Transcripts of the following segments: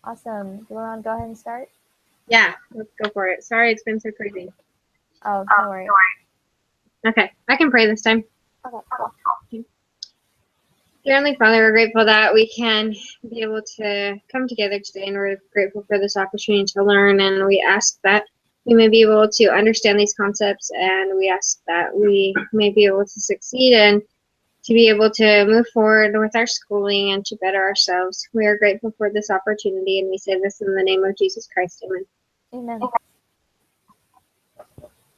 Awesome. Do you want to go ahead and start? Yeah, let's go for it. Sorry it's been so crazy. Oh, no worries. Okay, I can pray this time. Okay, cool. Dear Heavenly Father, we're grateful that we can be able to come together today, and we're grateful for this opportunity to learn, and we ask that we may be able to understand these concepts, and we ask that we may be able to succeed and to be able to move forward with our schooling and to better ourselves. We are grateful for this opportunity, and we say this in the name of Jesus Christ. Amen. Amen.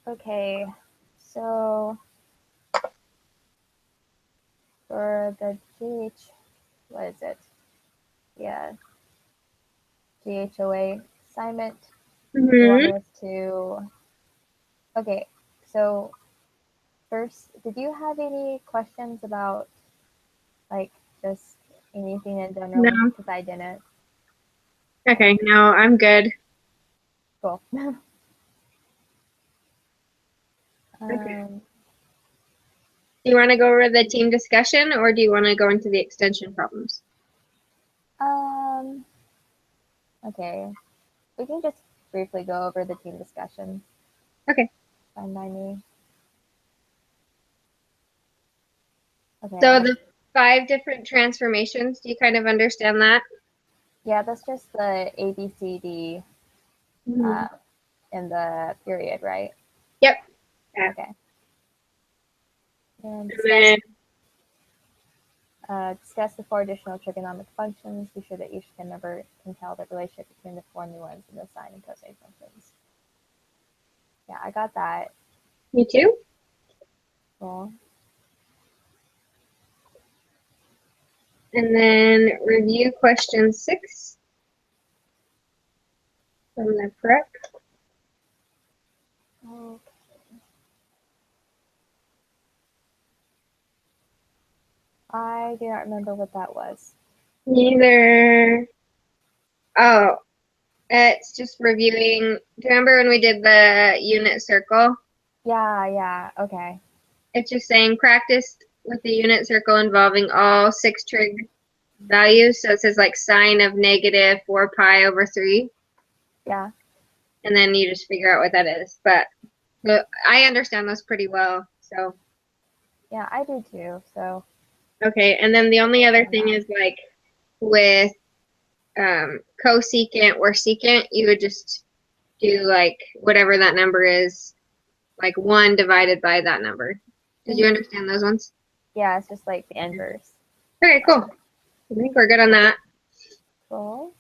Okay, so for the what is it? Yeah, GHOA assignment. You want us to, okay, so first, did you have any questions about, like, just anything in general? No. Because I didn't. Okay, no, I'm good. Cool. Okay. Do you want to go over the team discussion, or do you want to go into the extension problems? Okay. We can just briefly go over the team discussion. Okay. Fine by me. Okay. So the 5 different transformations, do you kind of understand that? Yeah, that's just the A, B, C, D in the period, right? Yep. Yeah. Okay. And discuss the 4 additional trigonomic functions. Be sure that each member can tell the relationship between the formulas and the sine and cosine functions. Yeah, I got that. Me too. Cool. And then review question 6 from the prep. Okay. I do not remember what that was. Neither. Oh, it's just reviewing. Do you remember when we did the unit circle? Yeah, okay. It's just saying practice with the unit circle involving all 6 trig values. So it says like sine of negative 4 pi over 3. Yeah. And then you just figure out what that is. But I understand those pretty well. So. Yeah, I do too. So. Okay, and then the only other thing is like with cosecant or secant, you would just do like whatever that number is, like 1 divided by that number. Did you understand those ones? Yeah, it's just like the inverse. Okay, cool. I think we're good on that. Cool.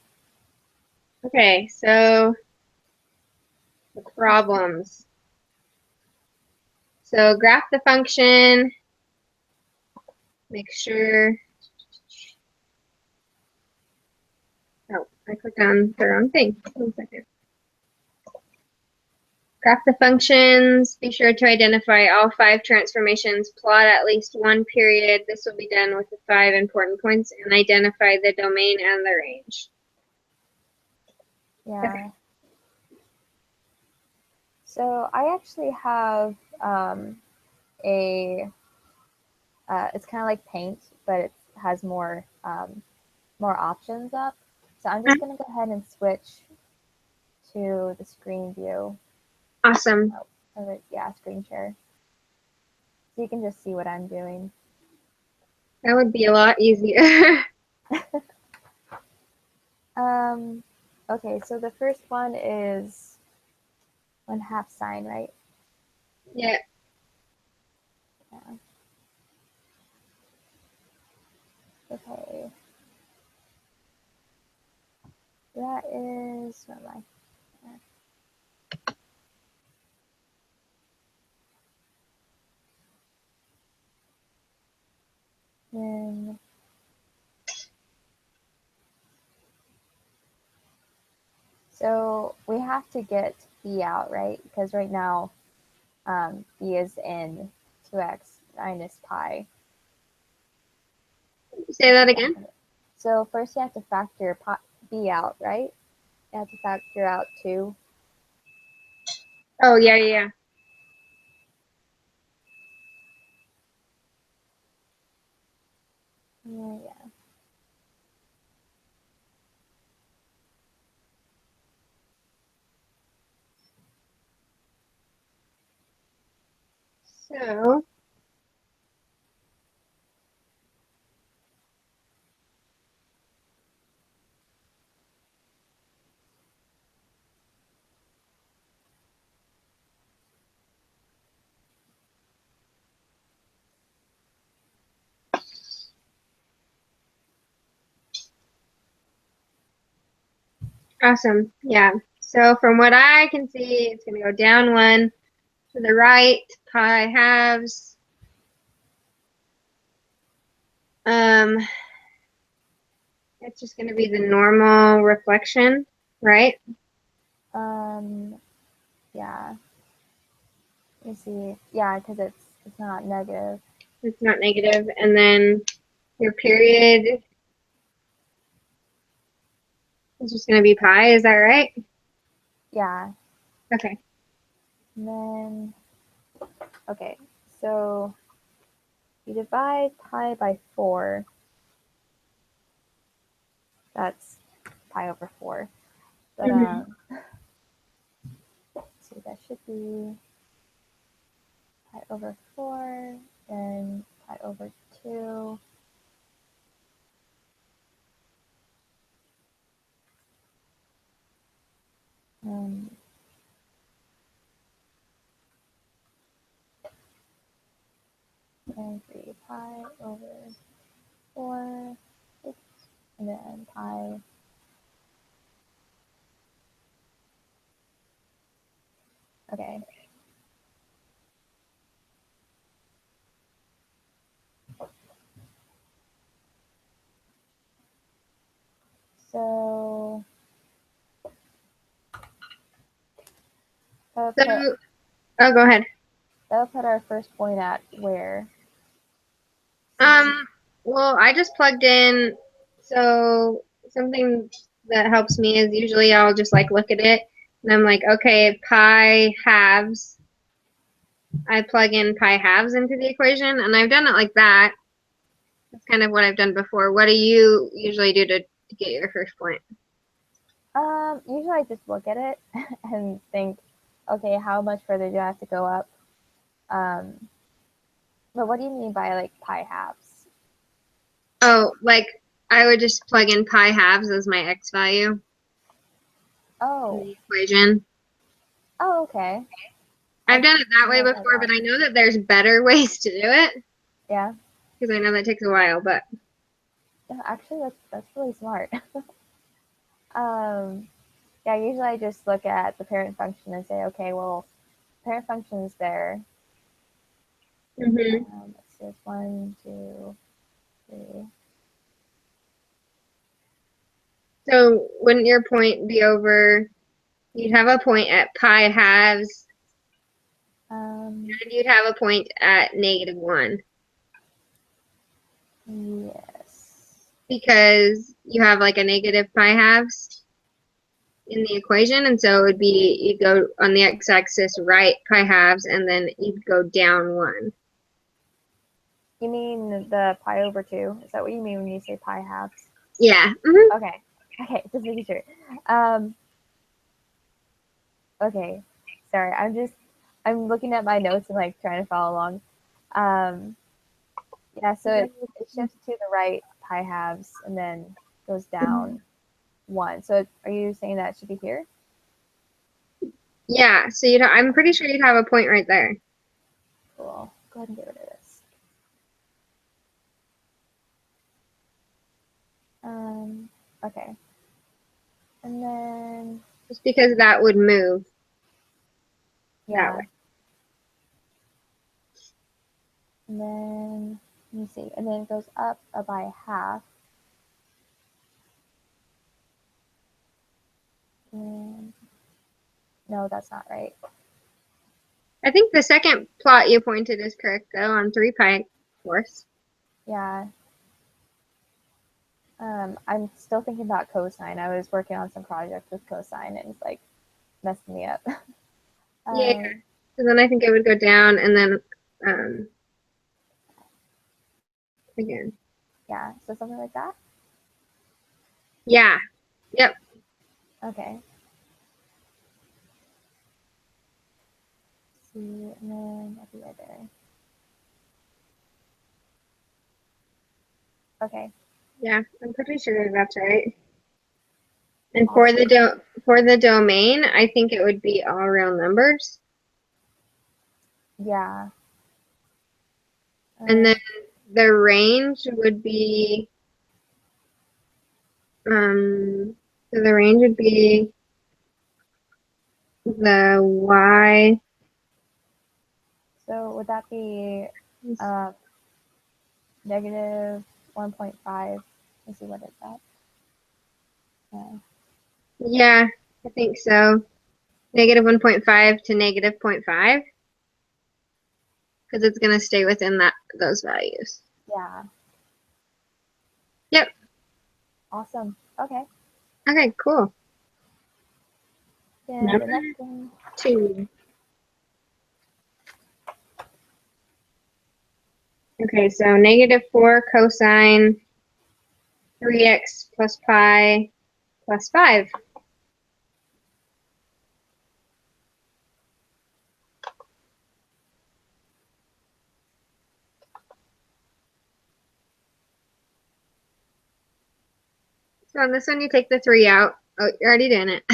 Okay, so the problems. So graph the function. Make sure. Oh, I clicked on the wrong thing. 1 second. Graph the functions. Be sure to identify all 5 transformations. Plot at least 1 period. This will be done with the 5 important points, and identify the domain and the range. Yeah. Okay. So I actually have it's kind of like Paint, but it has more options up. So I'm just going to go ahead and switch to the screen view. Awesome. Yeah, screen share. So you can just see what I'm doing. That would be a lot easier. Okay, so the first one is 1/2 sine, right? Yeah. Okay. That is, where am I? Then so we have to get b out, right? Because right now b is in 2x minus pi. Say that again. So first you have to factor b out, right? You have to factor out 2. Oh, yeah. Yeah. So awesome. Yeah. So from what I can see, it's going to go down 1 to the right, pi halves. It's just going to be the normal reflection, right? Yeah. You see, yeah, because it's not negative. It's not negative. And then your period is just going to be pi. Is that right? Yeah. Okay. And then, okay, so you divide pi by 4. That's pi over 4. But let's see, that should be pi over 4 and pi over 2. And 3 pi over 4, oops, and then pi. Okay. So So, oh, go ahead. that'll put our first point at where? Well, I just plugged in, so something that helps me is usually I'll just like look at it and I'm like, okay, pi halves. I plug in pi halves into the equation, and I've done it like that. That's kind of what I've done before. What do you usually do to get your first point? Usually I just look at it and think, okay, how much further do I have to go up? But what do you mean by like pi halves? Oh, like I would just plug in pi halves as my x value in Oh, the equation. oh, okay. I've done it that way Never tried before, that. but I know that there's better ways to do it Yeah. because I know that takes a while. But Yeah, actually, that's really smart. um, yeah, usually I just look at the parent function and say, okay, well, parent function is there. Let's see, it's 1, 2, 3. so wouldn't your point be over? You'd have a point at pi halves, and you'd have a point at -1 Yes. because you have like a negative pi halves in the equation, and so it would be you'd go on the x-axis right pi halves, and then you'd go down 1. You mean the pi over 2? Is that what you mean when you say pi halves? Yeah. Okay. Okay, just making sure. Okay. Sorry, I'm looking at my notes and like trying to follow along. Yeah, so it shifts to the right pi halves and then goes down 1. So are you saying that it should be here? Yeah. So I'm pretty sure you'd have a point right there. Cool. Go ahead and get rid of this. Okay. And then Just because that would move that yeah. way. And then let me see. And then it goes up by half. And no, that's not right. I think the second plot you pointed is correct though on 3 pi fourths. Yeah. I'm still thinking about cosine. I was working on some project with cosine and it's like messing me up. Yeah. So then I think it would go down and then again. Yeah, so something like that. Yeah. Yep. Okay. See, and then I'll be right there. Okay. Yeah, I'm pretty sure that's right. And Awesome. for the domain, I think it would be all real numbers. Yeah. And then the range would be so the range would be the y. So would that be negative 1.5? Let's see, what is that? Yeah, I think so. Negative 1.5 to negative 0.5 because it's going to stay within those values. Yeah. Yep. Awesome. Okay. Okay, cool. Then the Number next one. 2. Okay, so negative 4 cosine 3x plus pi plus 5. So on this one, you take the 3 out. Oh, you're already doing it.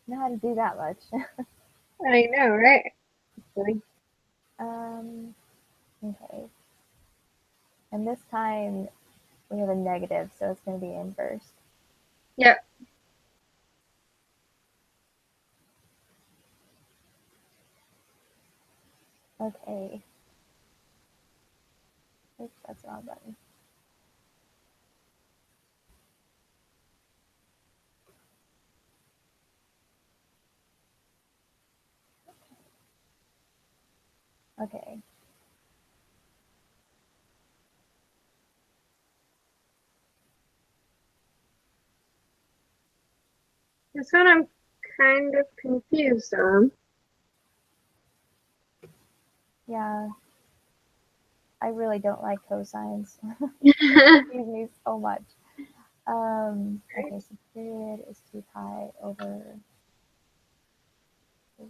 Know how to do that much. I know, right? Okay. And this time we have a negative, so it's going to be inverse. Yep. Okay. Oops, that's the wrong button. Okay. This one I'm kind of confused on. Yeah. I really don't like cosines. They confuse me so much. Okay, so period is 2 pi over 3.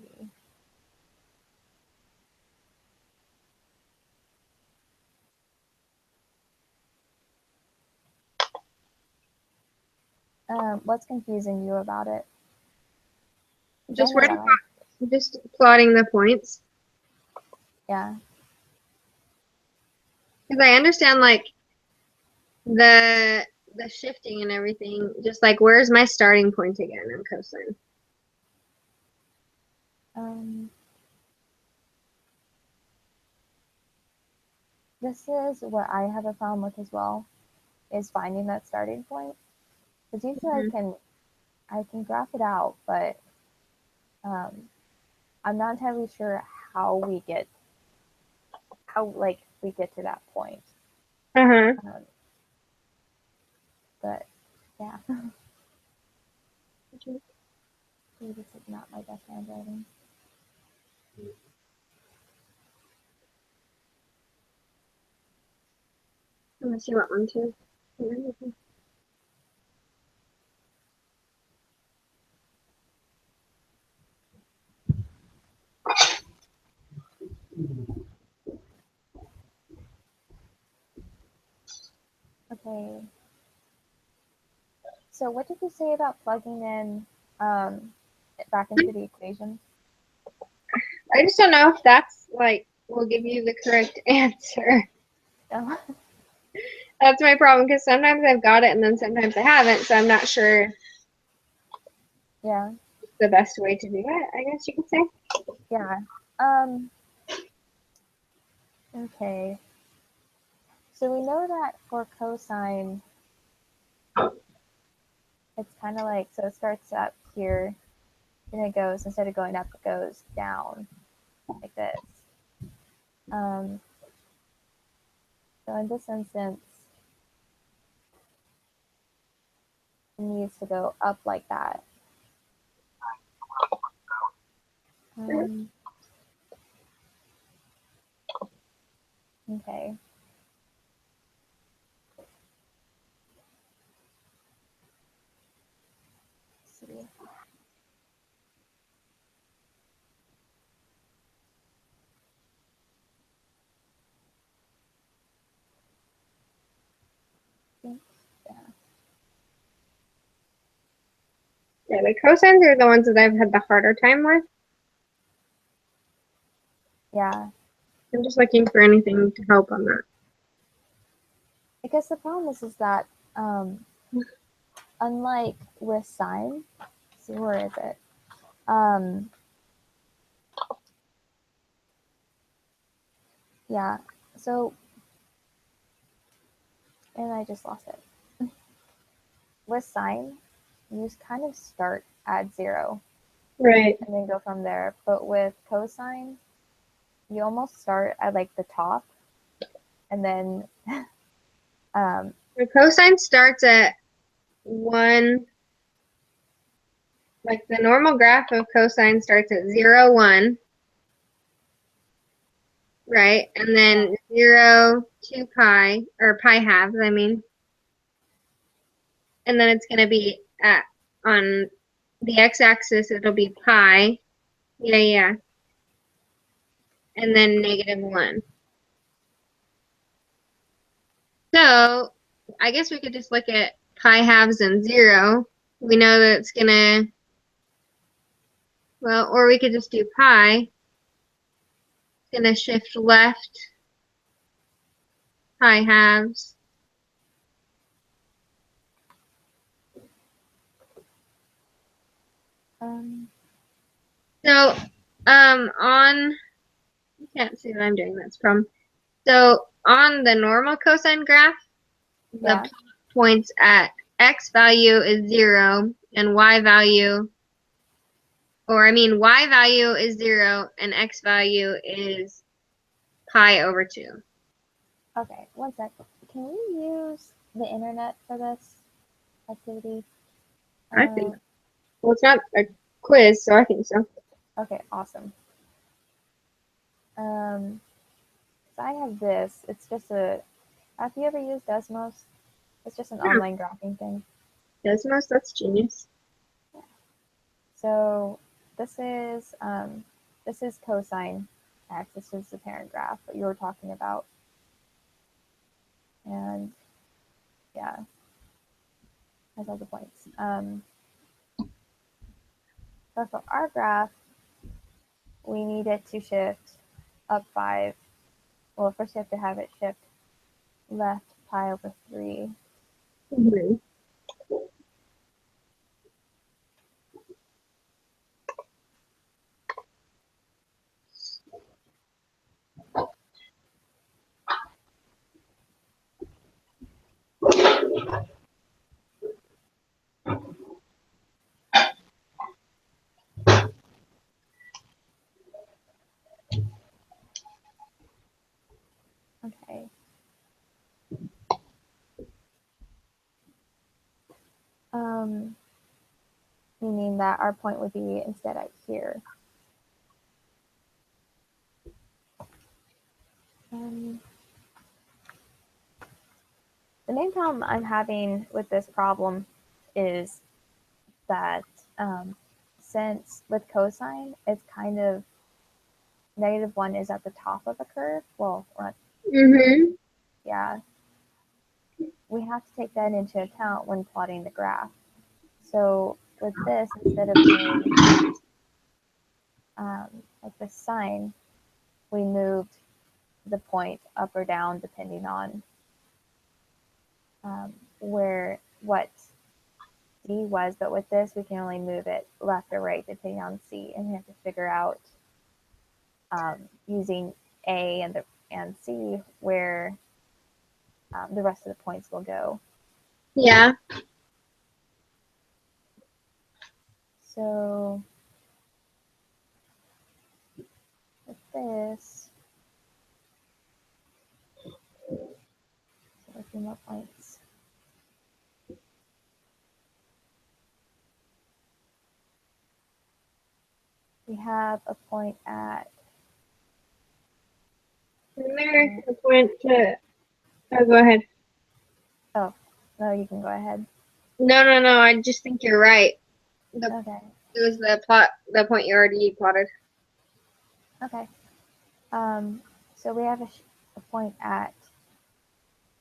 What's confusing you about it? Just I know where why. just plotting the points. Yeah. Because I understand like the shifting and everything. Just like where's my starting point again on cosine? Um, this is what I have a problem with as well, is finding that starting point. Because usually I can graph it out, but I'm not entirely sure how we get to that point. Uh-huh. But yeah, this is not my best handwriting. Unless you want one too. Okay. So what did you say about plugging in back into the equation? I just don't know if that's like will give you the correct answer. Oh. That's my problem because sometimes I've got it and then sometimes I haven't, so I'm not sure Yeah. the best way to do it, I guess you could say. Yeah. Okay. So we know that for cosine, it's kind of like, so it starts up here, and it goes, instead of going up, it goes down like this. So in this instance, it needs to go up like that. Okay. Let's see. think. Yeah. Yeah, the cosines are the ones that I've had the harder time with. Yeah. I'm just looking for anything to help on that. I guess the problem is that unlike with sine, let's see, where is it? Yeah. So, and I just lost it. With sine, you just kind of start at 0. Right. And then go from there. But with cosine, you almost start at like the top, and then The cosine starts at 1. Like the normal graph of cosine starts at 0, 1. Right? And then 0, 2 pi, or pi halves, I mean. And then it's going to be on the x-axis, it'll be pi. Yeah. And then -1. So I guess we could just look at pi halves and 0. We know that it's going to, well, or we could just do pi. It's going to shift left, pi halves. So, you can't see what I'm doing, that's from. So, on the normal cosine graph, the plot points at x value is 0, and y value, y value is 0, and x value is pi over 2. Okay, one sec. Can we use the internet for this activity? I think. Well, it's not a quiz, so I think so. Okay, awesome. So I have this. It's just have you ever used Desmos? It's just an online graphing thing. Desmos, that's genius. Yeah. So this is cosine x. This is the parent graph that you were talking about. And yeah, that's all the points. So for our graph, we need it to shift up 5. Well, first you have to have it shift left pi over 3. Mm-hmm. Okay. Meaning that our point would be instead at here. The main problem I'm having with this problem is that since with cosine, it's kind of -1 is at the top of the curve. Well, yeah. We have to take that into account when plotting the graph. So with this, instead of doing like the sine, we moved the point up or down depending on what C was, but with this we can only move it left or right depending on C, and we have to figure out using A and C where the rest of the points will go. Yeah. So with this, a few more points. We have a point at. There's a point to. Oh, go ahead. Oh, no, you can go ahead. No. I just think you're right. Okay. It was the point you already plotted. Okay. So we have a point at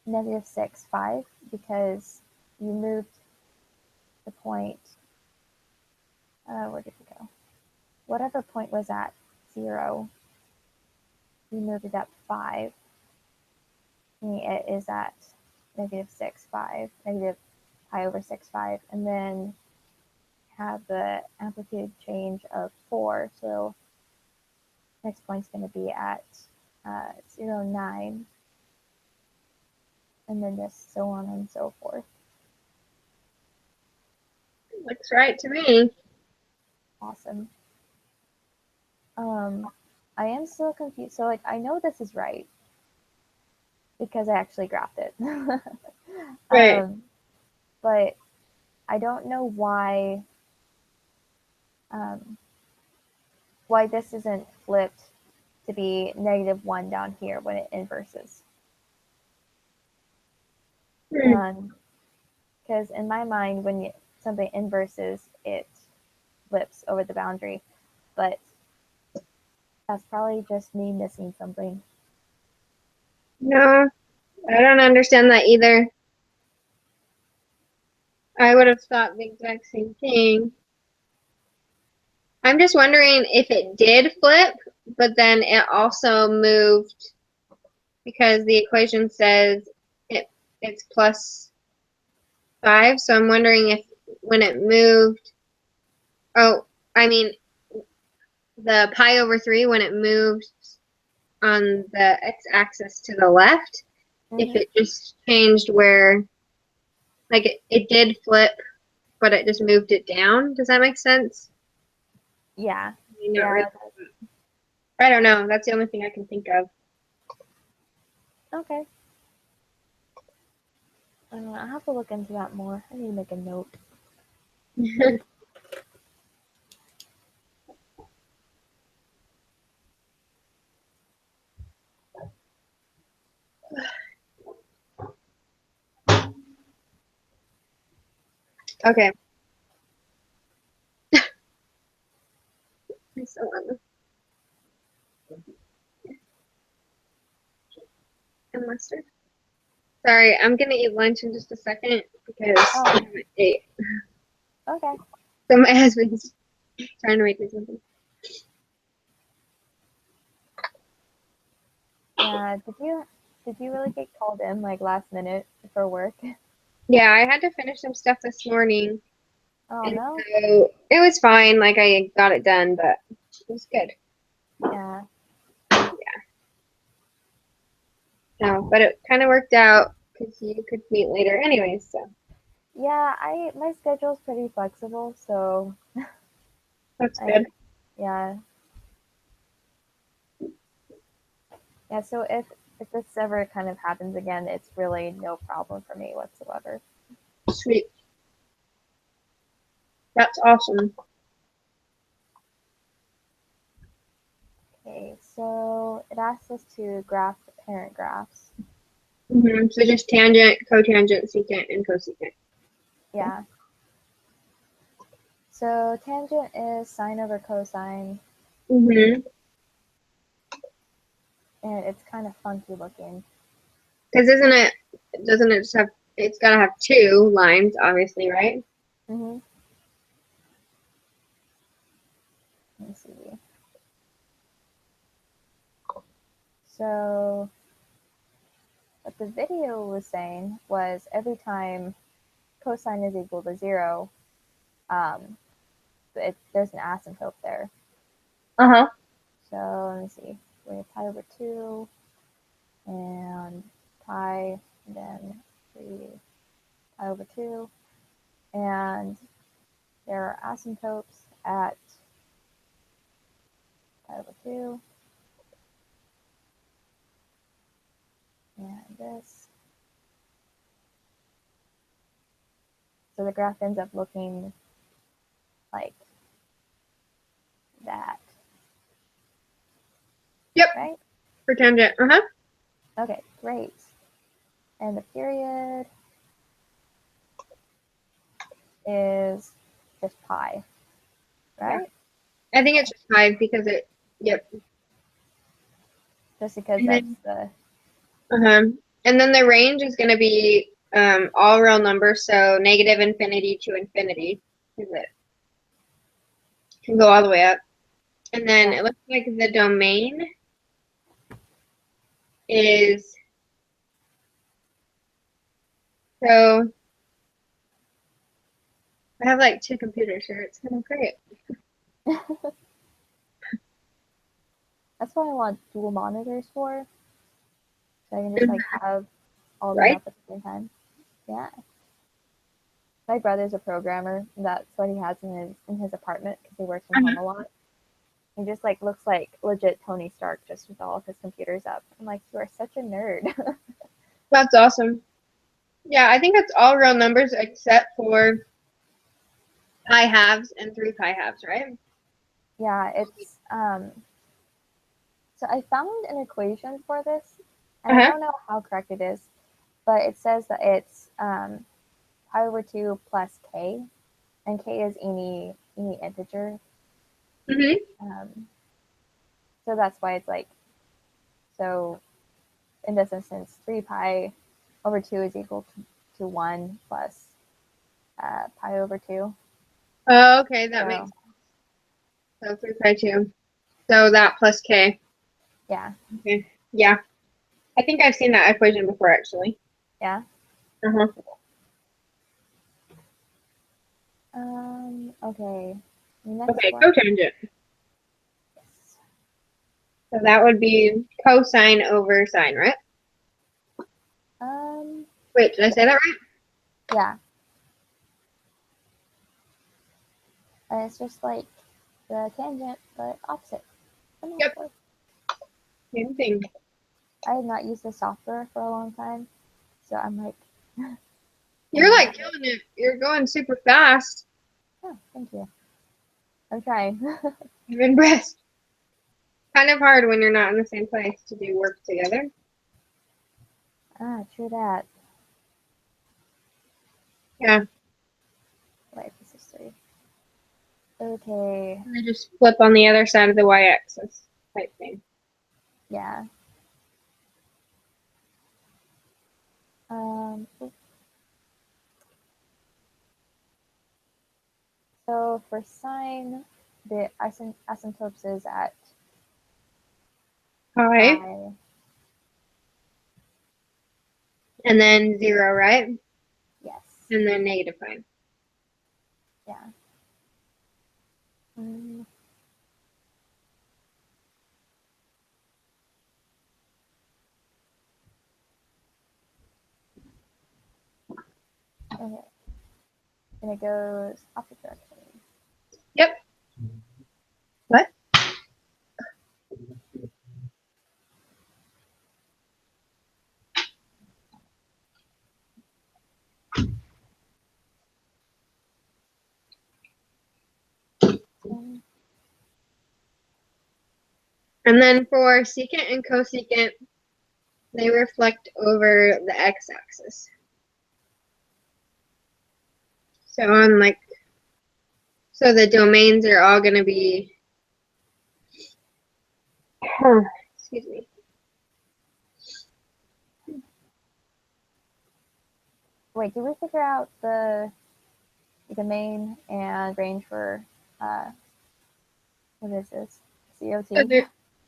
-6, 5, because you moved the point, where did it go? Whatever point was at 0, you moved it up 5. It is at -6, 5, negative pi over 6, 5, and then have the amplitude change of 4. So next point's going to be at 0, 9, and then just so on and so forth. Looks right to me. Awesome. I am still confused. So like I know this is right because I actually graphed it. Right. But I don't know why this isn't flipped to be -1 down here when it inverses. Because in my mind, when something inverses, it flips over the boundary. But that's probably just me missing something. No, I don't understand that either. I would have thought the exact same thing. I'm just wondering if it did flip, but then it also moved because the equation says it's plus 5. So I'm wondering if when it moved, I mean, the pi over 3, when it moved on the x-axis to the left, if it just changed where, like it did flip, but it just moved it down. Does that make sense? Yeah. Not really. I don't know. That's the only thing I can think of. Okay. I'll have to look into that more. I need to make a note. Okay. And mustard. Sorry, I'm gonna eat lunch in just a second because I haven't ate. Okay. So my husband's trying to make me something. Yeah. Did you really get called in like last minute for work? Yeah, I had to finish some stuff this morning. Oh and no. So it was fine. Like I got it done, but it was good. Yeah. No, but it kind of worked out because you could meet later anyways. So Yeah. My schedule's pretty flexible, so that's good. Yeah. Yeah. So if this ever kind of happens again, it's really no problem for me whatsoever. Sweet. That's awesome. Okay, so it asks us to graph the parent graphs. So just tangent, cotangent, secant, and cosecant. Yeah. So tangent is sine over cosine. And it's kind of funky looking. Because doesn't it just have, it's got to have 2 lines, obviously, right? Let me see. So what the video was saying was every time cosine is equal to 0, there's an asymptote there. So let me see. We have pi over 2 and pi, and then 3 pi over 2. And there are asymptotes at pi over 2. And this. So the graph ends up looking like that. Yep. Right? For tangent. Okay, great. And the period is just pi, right? Yeah. I think it's just 5 because yep. Just because and that's then, the... And then the range is going to be all real numbers, so negative infinity to infinity, because it can go all the way up. And then it looks like the domain is, so I have like 2 computers here. It's kind of great. That's what I want dual monitors for. So I can just like have all of them Right? up at the same time. Yeah. My brother's a programmer. That's what he has in his apartment because he works from home a lot. He just like looks like legit Tony Stark just with all of his computers up. I'm like, you are such a nerd. That's awesome. Yeah, I think it's all real numbers except for pi halves and 3 pi halves, right? Yeah, it's so I found an equation for this, and I don't know how correct it is, but it says that it's pi over 2 plus k, and k is any integer. So that's why it's like, so in this instance, 3 pi over 2 is equal to 1 plus pi over 2. Oh, okay, that makes sense. So 3 pi 2. So that plus k. Yeah. Okay. Yeah. I think I've seen that equation before, actually. Yeah. Uh-huh. Okay. Next Okay, one. cotangent. Yes. So that would be cosine over sine, right? Wait, did I say that right? Yeah. It's just like the tangent, but opposite. Yep. Same thing. I have not used this software for a long time, so I'm like. You're like killing it. You're going super fast. Oh, thank you. I'm trying. I'm impressed. Kind of hard when you're not in the same place to do work together. True that. Yeah. Life is history. Okay. And I just flip on the other side of the y-axis type thing. Yeah. So for sine, the asymptotes is at Pi. pi. And then 0, right? Yes. And then negative pi. Yeah. Okay. And it goes opposite direction. Yep. What? And then for secant and cosecant, they reflect over the x-axis. So on like, so the domains are all going to be, excuse me. Wait, did we figure out the domain and range for what is this? CO2?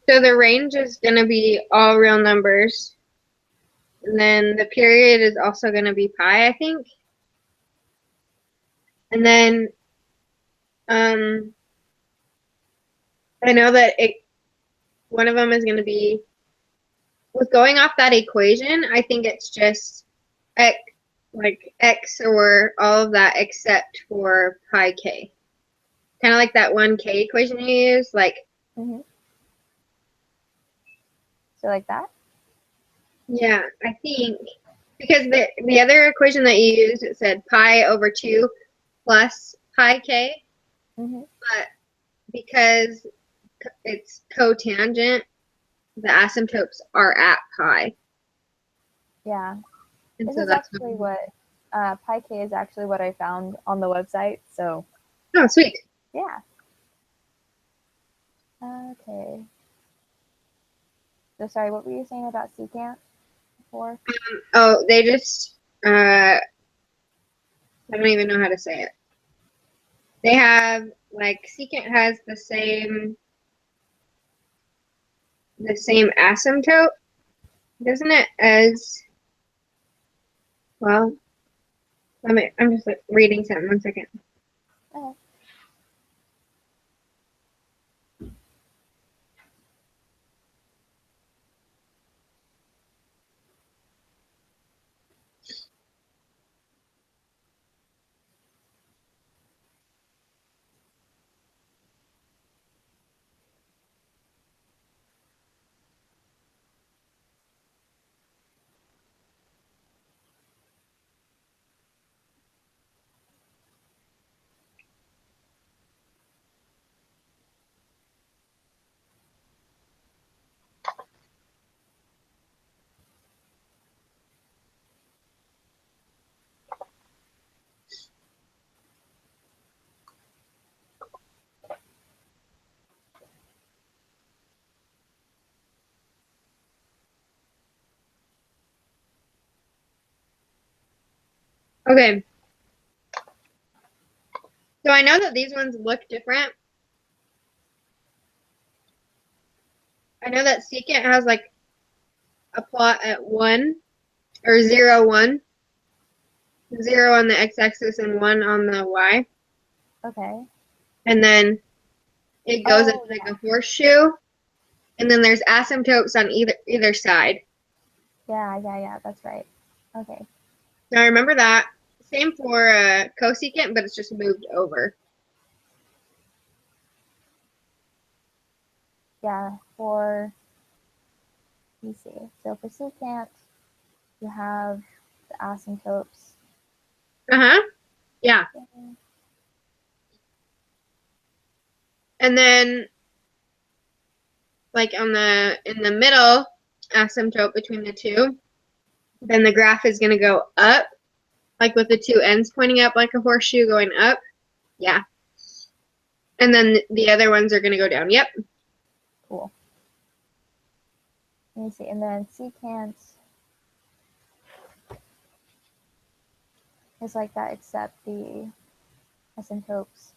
So the range is going to be all real numbers. And then the period is also going to be pi, I think. And then I know that one of them is going to be, with going off that equation, I think it's just x, like x or all of that except for pi k. Kind of like that 1k equation you use, like. So like that? Yeah, I think, because the other equation that you used, it said pi over 2 plus pi k, but because it's cotangent, the asymptotes are at pi. Yeah. And This so is that's actually what pi k is actually what I found on the website. So. Oh, sweet. Yeah. Okay. So sorry, what were you saying about secant before? Oh, they just I don't even know how to say it. They have, like, secant has the same asymptote, doesn't it, as, well, I'm just like, reading something, 1 second. Oh. Okay. So I know that these ones look different. I know that secant has like a plot at 1 or 0, 1. 0 on the x-axis and 1 on the y. Okay. And then it goes into like a horseshoe. And then there's asymptotes on either side. Yeah, that's right. Okay. Now remember that. Same for cosecant, but it's just moved over. Yeah, let me see. So for secant, you have the asymptotes. Uh-huh. Yeah. Okay. And then like in the middle asymptote between the two, then the graph is going to go up, like with the two ends pointing up like a horseshoe going up. Yeah. And then the other ones are going to go down. Yep. Cool. Let me see. And then secant is like that, except the asymptotes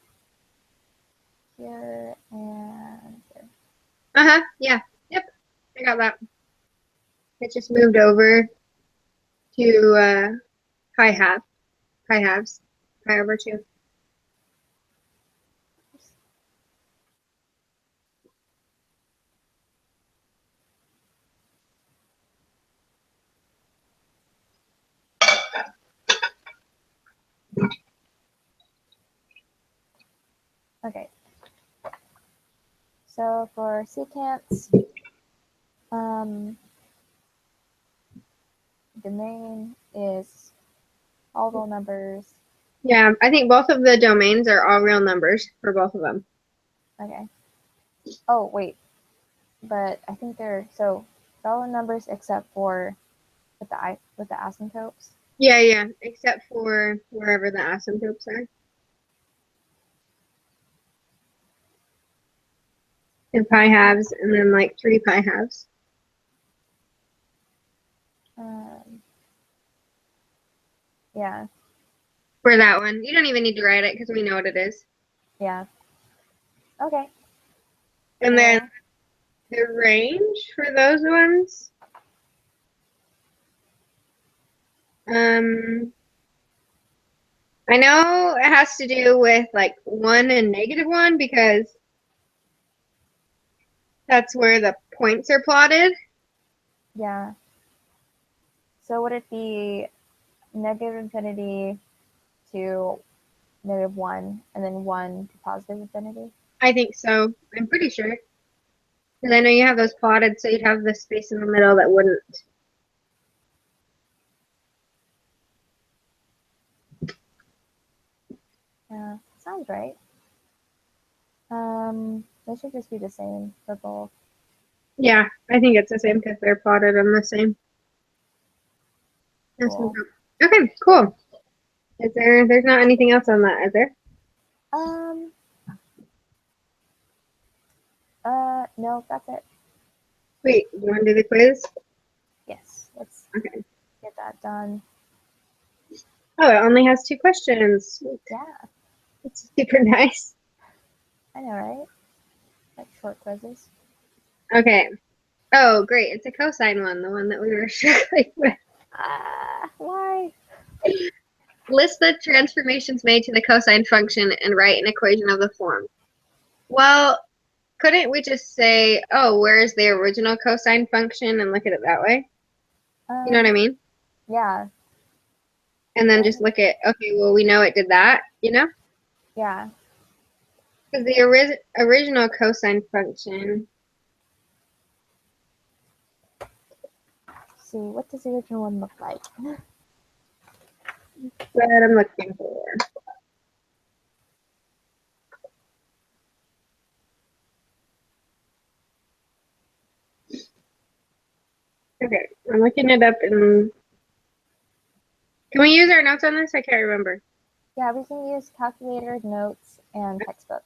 here and here. Uh-huh. Yeah. Yep. I got that. It just moved over to pi halves, pi over 2. Okay. So for secants, domain is all real numbers. Yeah, I think both of the domains are all real numbers for both of them. Okay. Oh, wait. But I think they're all numbers except for with the asymptotes. Yeah, except for wherever the asymptotes are. And pi halves, and then like 3 pi halves. Yeah. For that one. You don't even need to write it because we know what it is. Yeah. Okay. And then the range for those ones. I know it has to do with like 1 and -1 because that's where the points are plotted. Yeah. So would it be negative infinity to -1 and then 1 to positive infinity? I think so. I'm pretty sure. Because I know you have those plotted, so you'd have the space in the middle that wouldn't. Yeah, sounds right. They should just be the same for both. Yeah, I think it's the same because they're plotted on the same. Cool. Okay, cool. There's not anything else on that, is there? No, that's it. Wait, do you want to do the quiz? Yes, let's Okay. get that done. Oh, it only has 2 questions. Sweet. Yeah, It's super nice. I know, right? Like short quizzes. Okay. Oh, great. It's a cosine one, the one that we were struggling with. Why? List the transformations made to the cosine function and write an equation of the form. Well, couldn't we just say, oh, where's the original cosine function and look at it that way? You know what I mean? Yeah. And then just look at, okay, well, we know it did that, you know? Yeah. Because the original cosine function. Let's see, what does the original one look like? What I'm looking for. Okay, I'm looking it up and can we use our notes on this? I can't remember. Yeah, we can use calculator, notes, and textbook.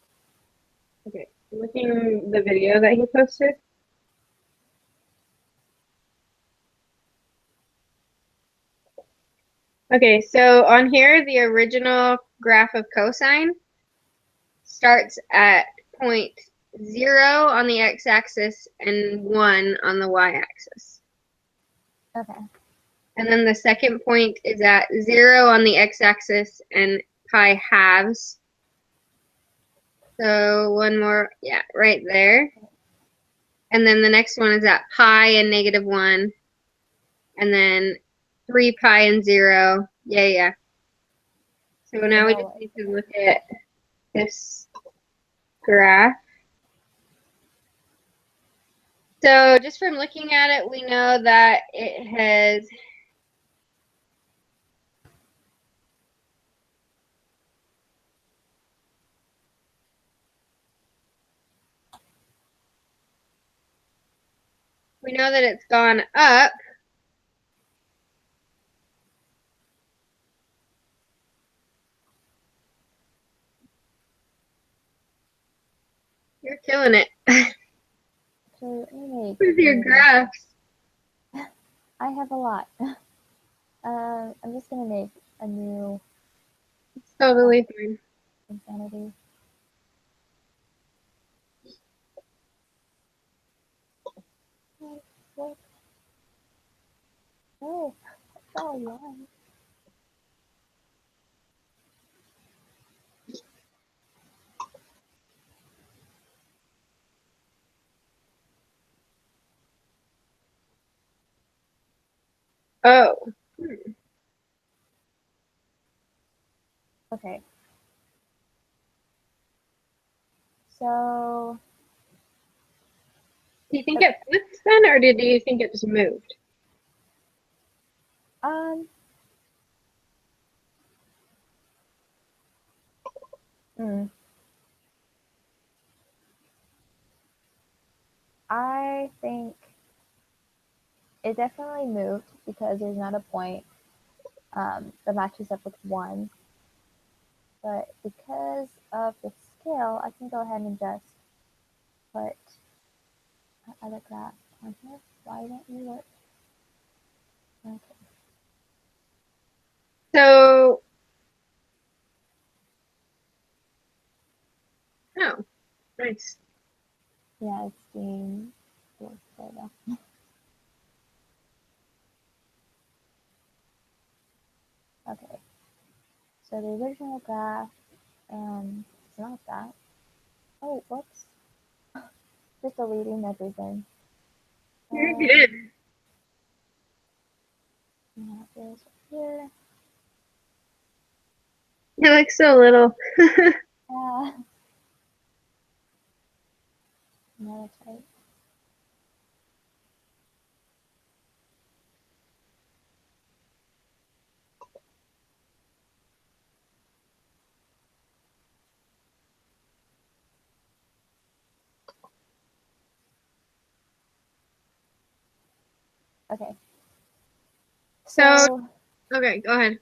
Okay, I'm looking the video that he posted. Okay, so on here, the original graph of cosine starts at point 0 on the x-axis and 1 on the y-axis. Okay. And then the second point is at 0 on the x-axis and pi halves. So one more, yeah, right there. And then the next one is at pi and -1. And then 3 pi and 0. Yeah. So now we just need to look at this graph. So just from looking at it, we know that it has it's gone up. You're killing it. So anyway, With your graphs. I have a lot. I'm just gonna make a new. It's totally fine. Insanity. What? Oh, that's all one. Oh. Okay. So. Do you think it flipped then, or do you think it just moved? Um. Hmm. I think it definitely moved because there's not a point that matches up with 1. But because of the scale, I can go ahead and just put other graph on here. Why don't you work? Okay. So, oh, nice. Yeah, it's being worked right now. Okay. So the original graph, it's not that. Oh, whoops. Just deleting everything. You're good. That is here. You look so little. Yeah. No, that's right. Okay. So, okay, go ahead.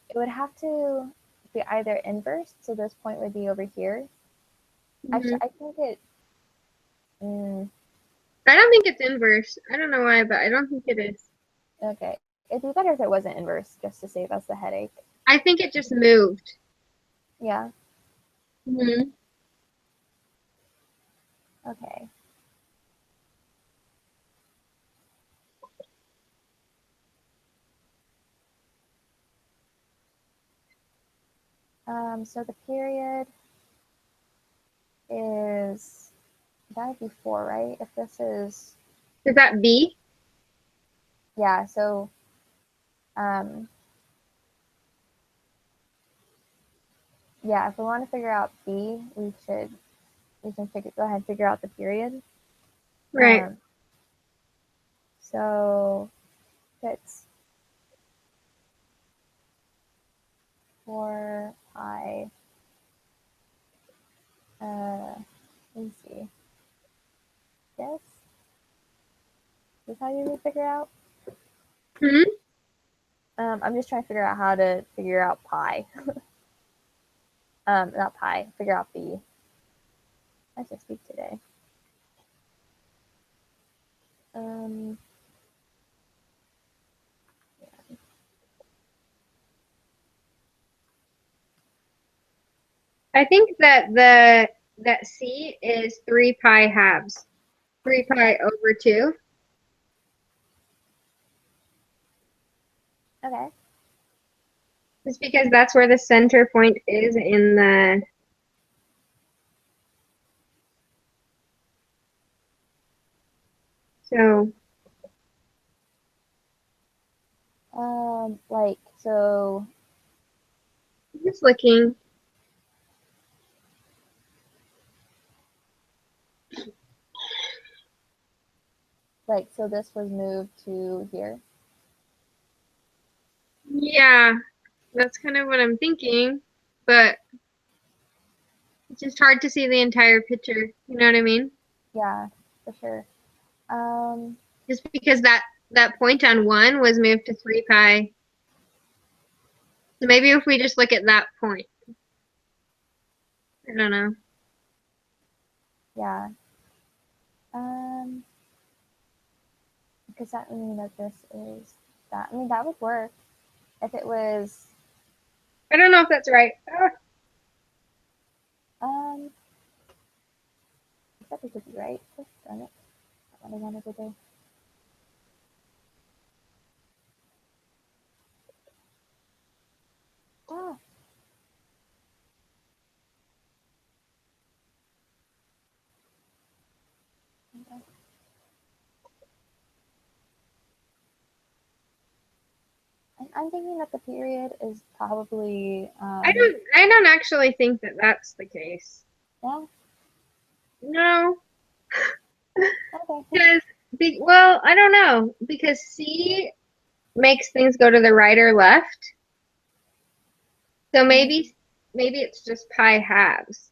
it would have to be either inverse, so this point would be over here. Actually, I think it. I don't think it's inverse. I don't know why, but I don't think it is. Okay. It'd be better if it wasn't inverse, just to save us the headache. I think it just moved. Yeah. Mm-hmm. Okay. So the period is, that would be 4, right? If this is... Is that B? Yeah, so yeah, if we want to figure out B, we can go ahead and figure out the period. Right. So it's 4 pi. Let me see. Yes. Is this how you would figure out? Hmm. I'm just trying to figure out how to figure out pi. Not pi. Figure out B. I should speak today. I think that that C is 3 pi halves. 3 pi over 2. Okay. Just because that's where the center point is in the... So Like, so just looking. so this was moved to here. Yeah, that's kind of what I'm thinking, but it's just hard to see the entire picture. You know what I mean? Yeah, for sure. Just because that point on 1 was moved to 3 pi. So maybe if we just look at that point. I don't know. Yeah. Because that would mean that this is that. I mean, that would work if it was. I don't know if that's right. Except it could be right. Oh, darn it. Not what I wanted to do. Ah. Okay. I'm thinking that the period is probably. I don't actually think that that's the case. Yeah. No. Okay. Because, well, I don't know. Because C makes things go to the right or left. So maybe it's just pi halves.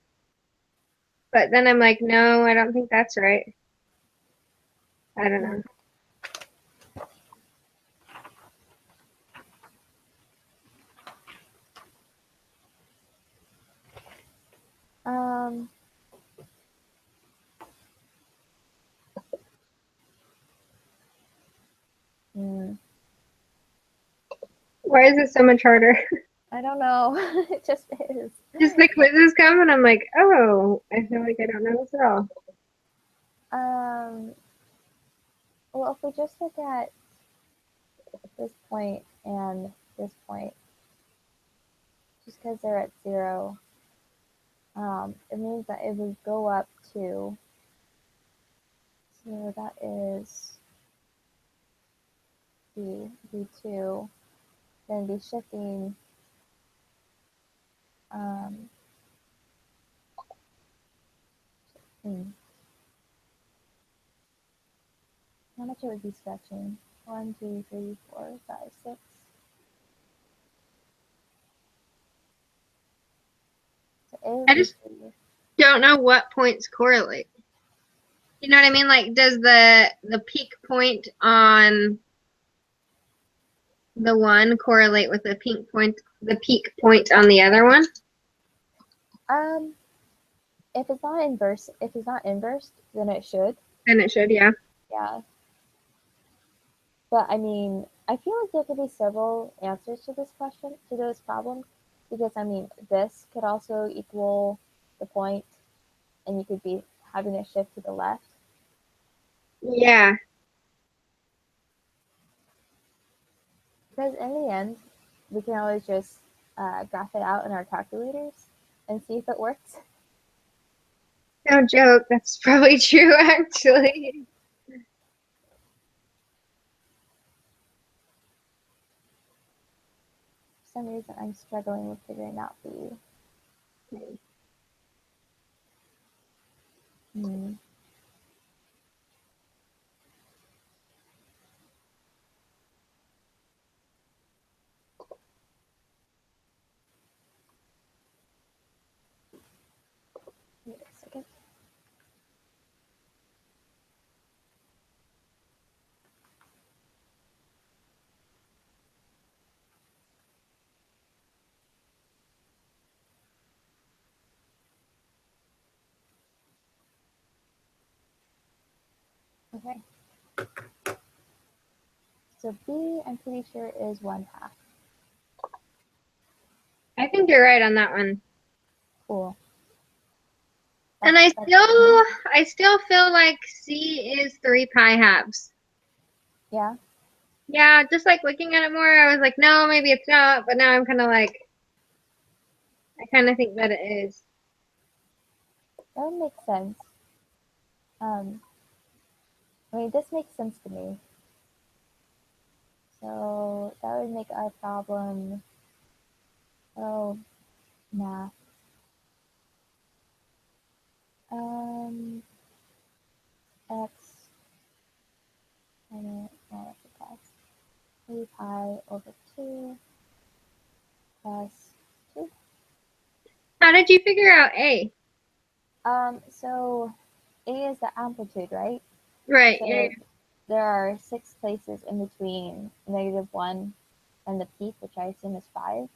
But then I'm like, no, I don't think that's right. I don't know. Um. Why is it so much harder? I don't know. It just is. Just the quizzes come and I'm like, oh, I feel like I don't know this at all. Well, if we just look at this point and this point, just because they're at 0, it means that it would go up to. So that is B2, then be shifting um, how much it would be stretching? 1, 2, 3, 4, 5, 6. So I just don't know what points correlate. You know what I mean? Like, does the peak point on the one correlate with the peak point on the other one? If it's not inversed, then it should. And it should, yeah. Yeah. But I mean, I feel like there could be several answers to this question, to those problems, because I mean, this could also equal the point, and you could be having it shift to the left. Yeah. Because in the end, we can always just graph it out in our calculators and see if it works. No joke. That's probably true, actually. For some reason, I'm struggling with figuring out the. Hmm. Wait a second. Okay. So B, I'm pretty sure is 1/2. I think you're right on that one. Cool. And I still feel like C is 3 pi halves. Yeah. Yeah, just like looking at it more, I was like, no, maybe it's not. But now I'm kind of like, I kind of think that it is. That would make sense. I mean, this makes sense to me. So that would make our problem. Oh, math. Um, x minus plus 3 pi over 2 plus 2. How did you figure out A? So A is the amplitude, right? Right. So there are 6 places in between -1 and the peak, which I assume is 5.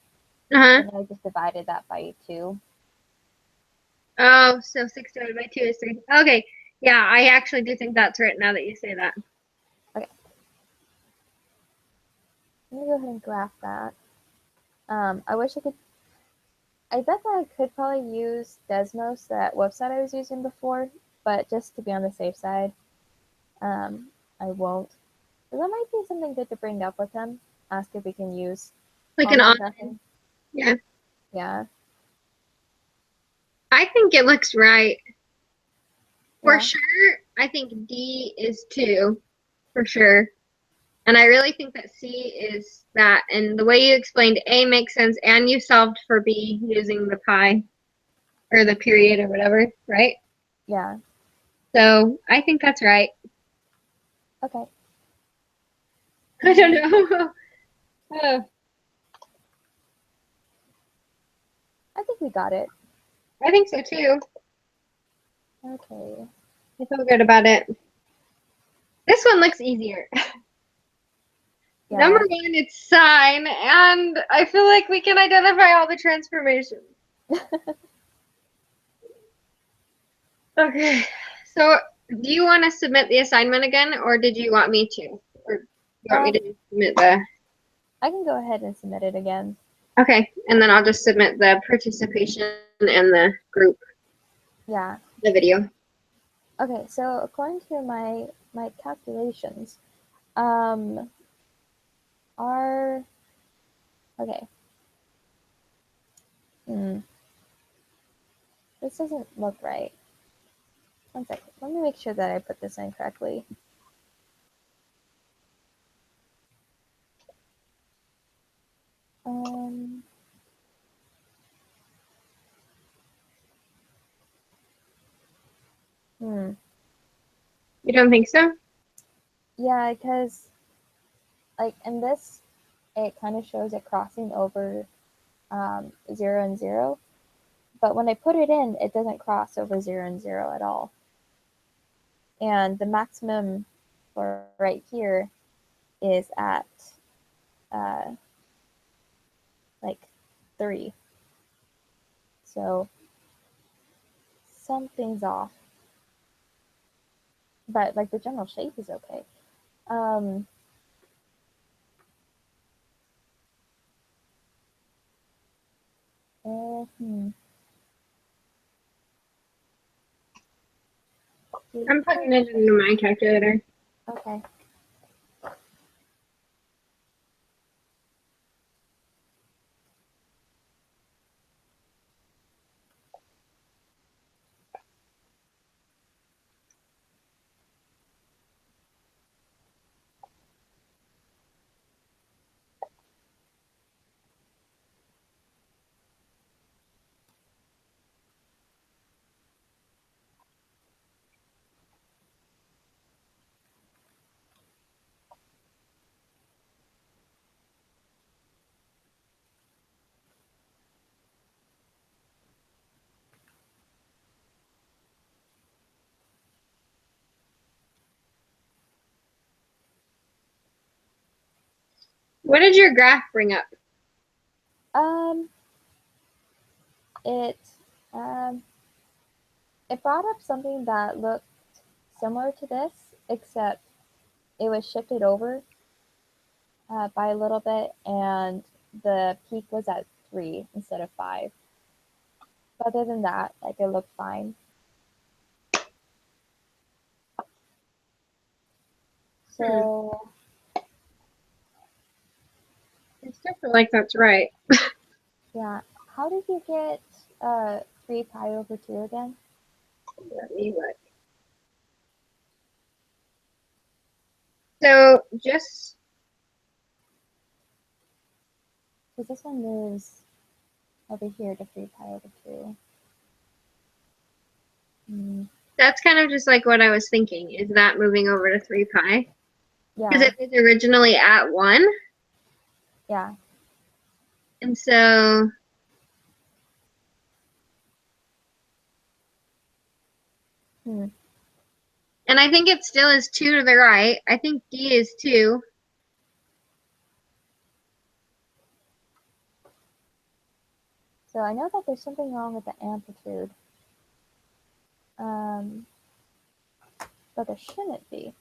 Uh-huh. And then I just divided that by 2. Oh, so 6 divided by 2 is 3. Okay. Yeah, I actually do think that's right now that you say that. Okay. Let me go ahead and graph that. I wish I could. I bet that I could probably use Desmos, that website I was using before, but just to be on the safe side, I won't. So that might be something good to bring up with him. Ask if we can use Like an online online. testing. Yeah. Yeah. I think it looks right. For Yeah. sure, I think D is 2. For sure. And I really think that C is that. And the way you explained A makes sense, and you solved for B using the pi or the period or whatever, right? Yeah. So I think that's right. Okay. I don't know. Oh, I think we got it. I think so too. Okay. I feel good about it. This one looks easier. Number Yeah. 1, it's sine, and I feel like we can identify all the transformations. Okay, so do you want to submit the assignment again, or did you want me to? Or do you want me to submit the... I can go ahead and submit it again. Okay, and then I'll just submit the participation and the group, Yeah. the video. Okay, so according to my calculations, um, our okay. This doesn't look right. One second. Let me make sure that I put this in correctly. Um, hmm. You don't think so? Yeah, because like in this, it kind of shows it crossing over 0 and 0. But when I put it in, it doesn't cross over 0 and 0 at all. And the maximum for right here is at uh, like 3. So something's off. But like the general shape is okay. Um, I'm putting it into my calculator. Okay. What did your graph bring up? It it brought up something that looked similar to this, except it was shifted over by a little bit, and the peak was at 3 instead of 5. But other than that, like, it looked fine. So I still feel like that's right. yeah, how did you get 3 pi over 2 again? Let me look. So just Because this one moves over here to 3 pi over 2. that's kind of just like what I was thinking. Is that moving over to 3 pi? Because Yeah, it was originally at 1. yeah. And so and I think it still is 2 to the right. I think D is 2. So I know that there's something wrong with the amplitude. But there shouldn't be.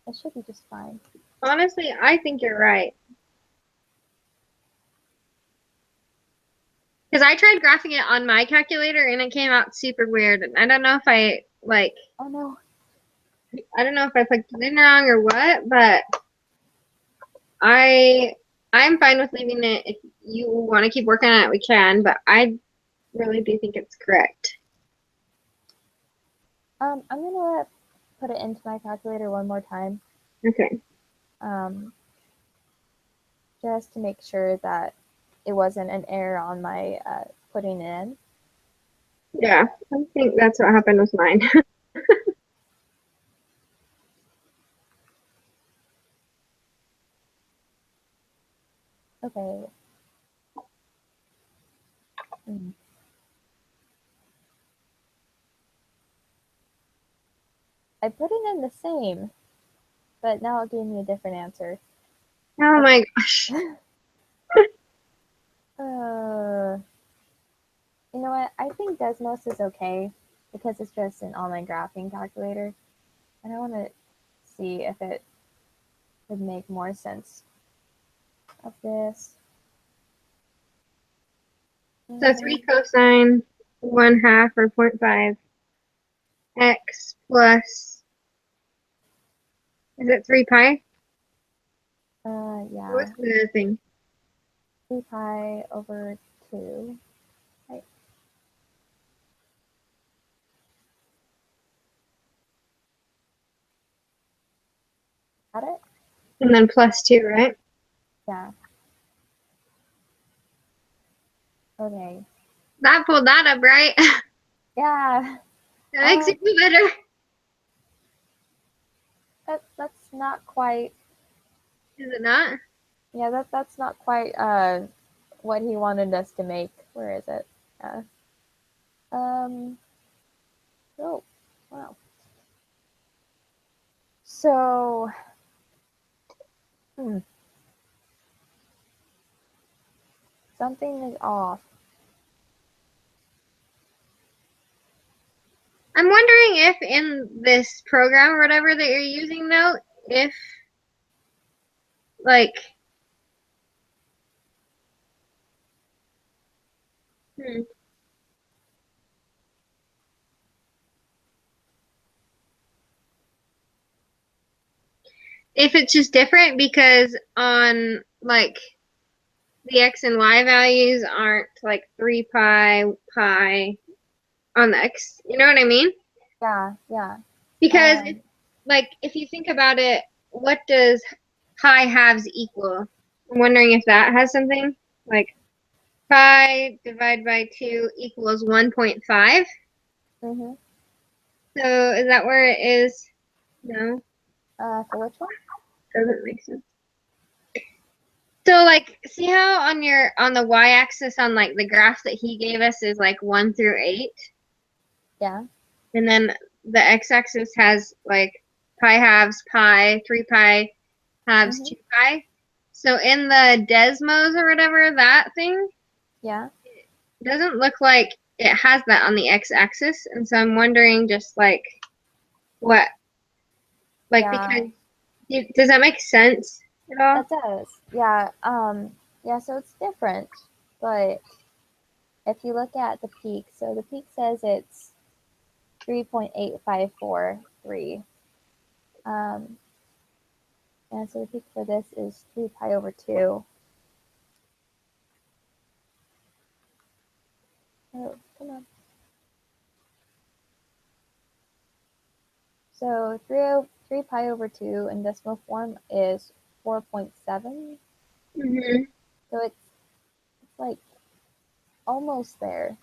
It should be just fine. Honestly, I think you're right. Because I tried graphing it on my calculator and it came out super weird. And I don't know if I Oh no. I don't know if I plugged it in wrong or what, but I'm fine with leaving it. If you want to keep working on it, we can, but I really do think it's correct. I'm gonna put it into my calculator one more time. Okay. Just to make sure that it wasn't an error on my putting it in. Yeah, I think that's what happened with mine. Okay. I put it in the same, but now it gave me a different answer. Oh my gosh. You know what? I think Desmos is okay because it's just an online graphing calculator. And I want to see if it would make more sense of this. So 3 cosine 1/2 or 0.5 x plus, is it 3 pi? Yeah. What's the other thing? 3 pi over 2. Right. Got it? And then plus 2, right? Yeah. Okay. That pulled that up, right? Yeah. That makes it feel better. That's not quite. Is it not? Yeah, that's not quite what he wanted us to make. Where is it? Oh, wow. So, something is off. I'm wondering if in this program or whatever that you're using though, if like Hmm. If it's just different because on like the x and y values aren't like 3 pi on the x, you know what I mean? Yeah, yeah. Because Um, like if you think about it, what does pi halves equal? I'm wondering if that has something like pi divided by 2 equals 1.5. mhm. So is that where it is? No, For which one? doesn't make sense. So like see how on the y-axis on like the graph that he gave us is like 1 through 8, Yeah. and then the x-axis has like pi halves, pi, 3 pi halves, Mhm. 2 pi. So in the Desmos or whatever that thing, Yeah. it doesn't look like it has that on the x-axis, and so I'm wondering just like what like Yeah. because does that make sense at all? That does. Yeah. Yeah. So it's different, but if you look at the peak, so the peak says it's 3.8543. Um, and so the peak for this is 3 pi over 2. Oh, come on. So 3 pi over 2 in decimal form is 4.7. Mm-hmm. So it's like almost there,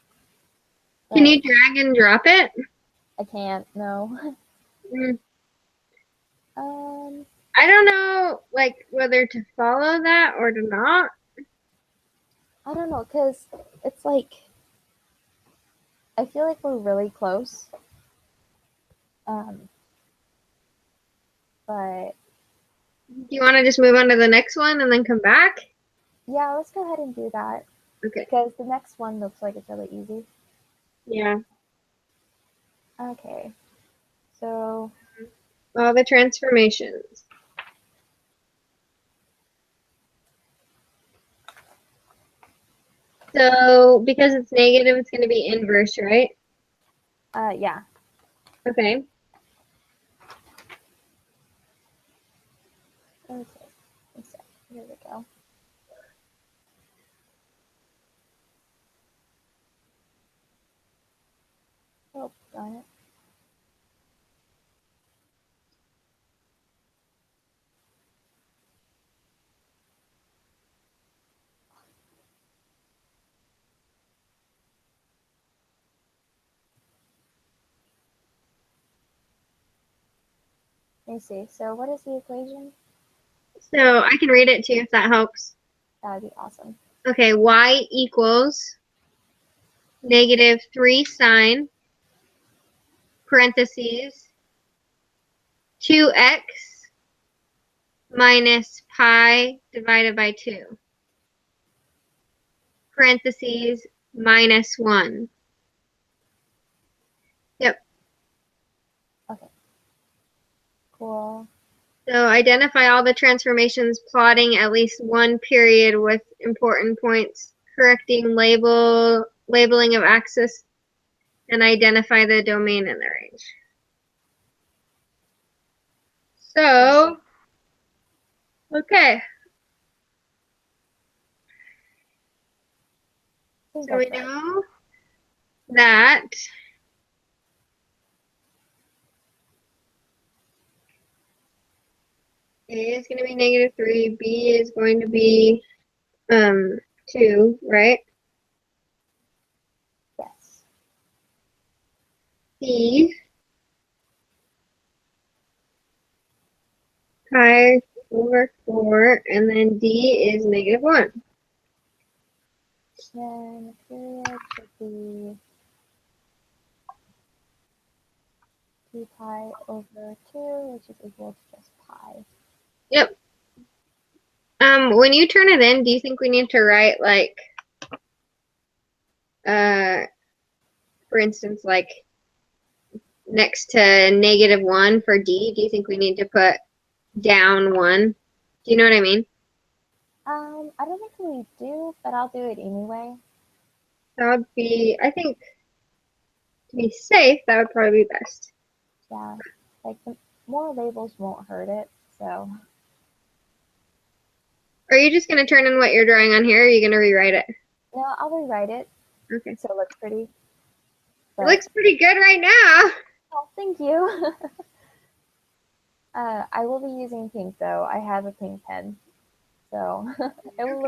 Can but you drag and drop it? I can't. No. Mm. um, I don't know, like whether to follow that or to not. I don't know, cause it's like I feel like we're really close. Um, but Do you want to just move on to the next one and then come back? yeah, let's go ahead and do that Okay. because the next one looks like it's really easy. Yeah. Okay, so All the transformations. So because it's negative, it's going to be inverse, right? yeah. Okay. Okay, let's see. Here we go. Oh, darn it. Let me see. So what is the equation? So I can read it too if that helps. That would be awesome. Okay, y equals negative 3 sine parentheses 2x minus pi divided by 2 parentheses minus 1. Yep. Okay, cool. So identify all the transformations plotting at least one period with important points, correcting labeling of axis, and identify the domain and the range. So, okay. I think So we that's right. know that A is going to be negative 3, B is going to be 2, right? Yes. C pi over 4, and then D is negative 1. Then the period should be 2 pi over 2, which is equal to just pi. Yep. When you turn it in, do you think we need to write like, uh, for instance, like next to negative 1 for D? Do you think we need to put down 1? Do you know what I mean? I don't think we do, but I'll do it anyway. That would be, I think, to be safe, that would probably be best. Yeah, like the more labels won't hurt it, so. Are you just going to turn in what you're drawing on here, or are you going to rewrite it? No, I'll rewrite it. Okay. So it looks pretty. It looks pretty good right now. Oh, thank you. I will be using pink though. I have a pink pen, so it will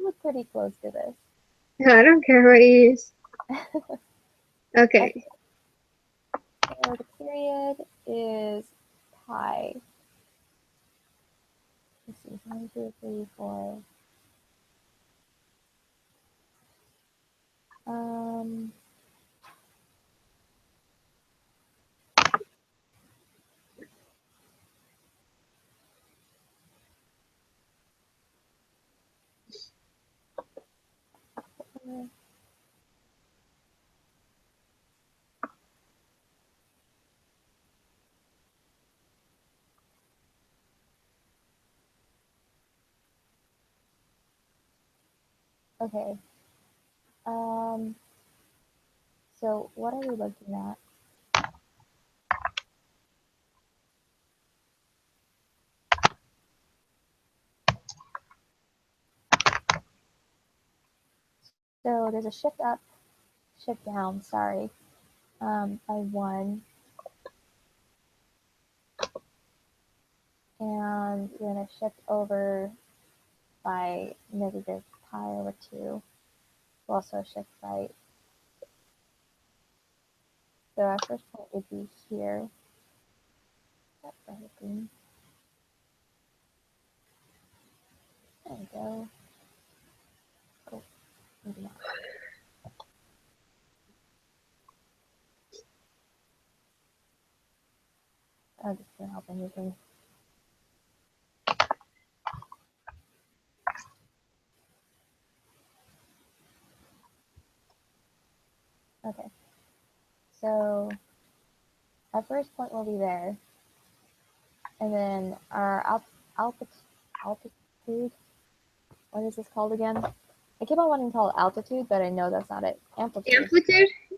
look pretty close to this. I don't care what you use. Okay. So the period is pi. Let's see, 1, 2, 3, 4. Okay. So what are we looking at? So there's a shift up, shift down, sorry, by 1. And you're going to shift over by negative pi over 2. We'll also shift right. So our first point would be here. That's bright green. There we go. Oh, maybe not. Oh, this doesn't help anything. Okay. So our first point will be there. And then our altitude, what is this called again? I keep on wanting to call it altitude, but I know that's not it. Amplitude.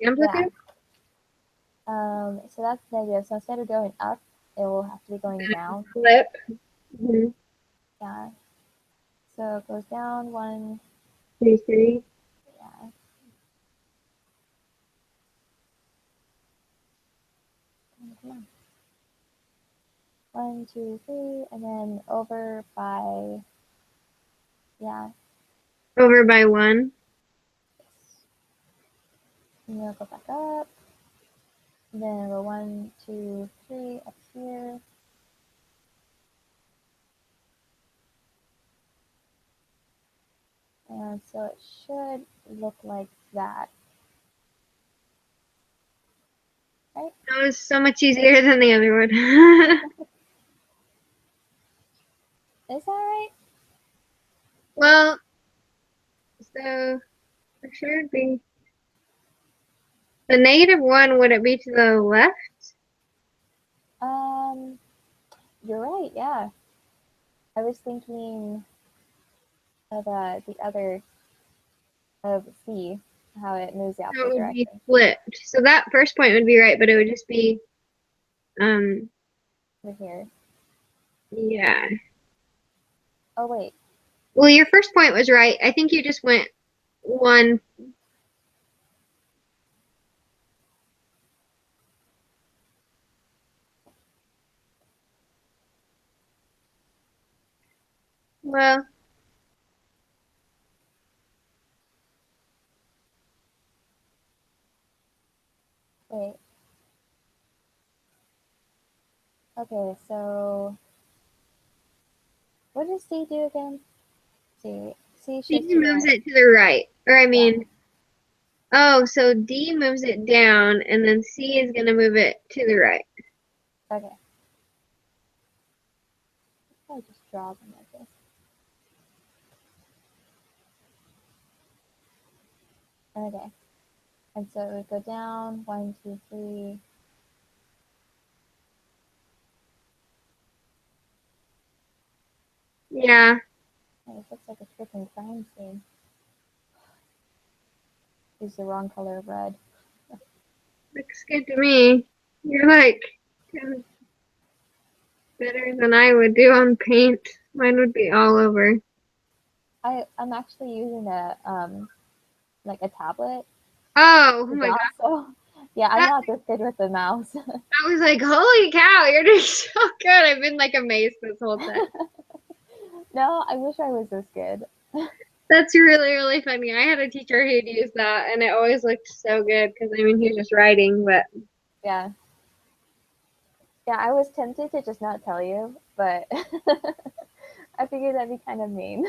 Amplitude? Yeah. So that's negative. So instead of going up, it will have to be going down. Flip. Mm-hmm. Yeah. So it goes down 1, 2, 3. Yeah. Come on. 1, 2, 3, and then over by, yeah. Over by 1. Yes. And you'll go back up. And then go 1, 2, 3 up here. And so it should look like that. Right? That was so much easier than the other one. Is that right? Well, so it should be the -1. Would it be to the left? You're right. Yeah. I was thinking of the other of C, how it moves the So opposite it would be direction. flipped. So that first point would be right, but it would just be Over here. yeah. Oh wait. Well, your first point was right. I think you just went 1. Well, Wait. Okay, so what does C do again? C. C D shifts to the moves right. it to the right. Or I mean, Yeah. oh, so D moves it down, and then C is going to move it to the right. Okay. I'll just draw them like this. Okay. And so it would go down 1, 2, 3. Yeah. Oh, this looks like a freaking crime scene. use the wrong color of red. Looks good to me. You're like better than I would do on paint. Mine would be all over. I'm actually using like a tablet Oh to my draw, god. so yeah, I'm not this good with the mouse. I was like, holy cow, you're doing so good. I've been like amazed this whole time. No, I wish I was this good. That's really, really funny. I had a teacher who'd use that, and it always looked so good because I mean, he was just writing, but Yeah. Yeah, I was tempted to just not tell you, but I figured that'd be kind of mean.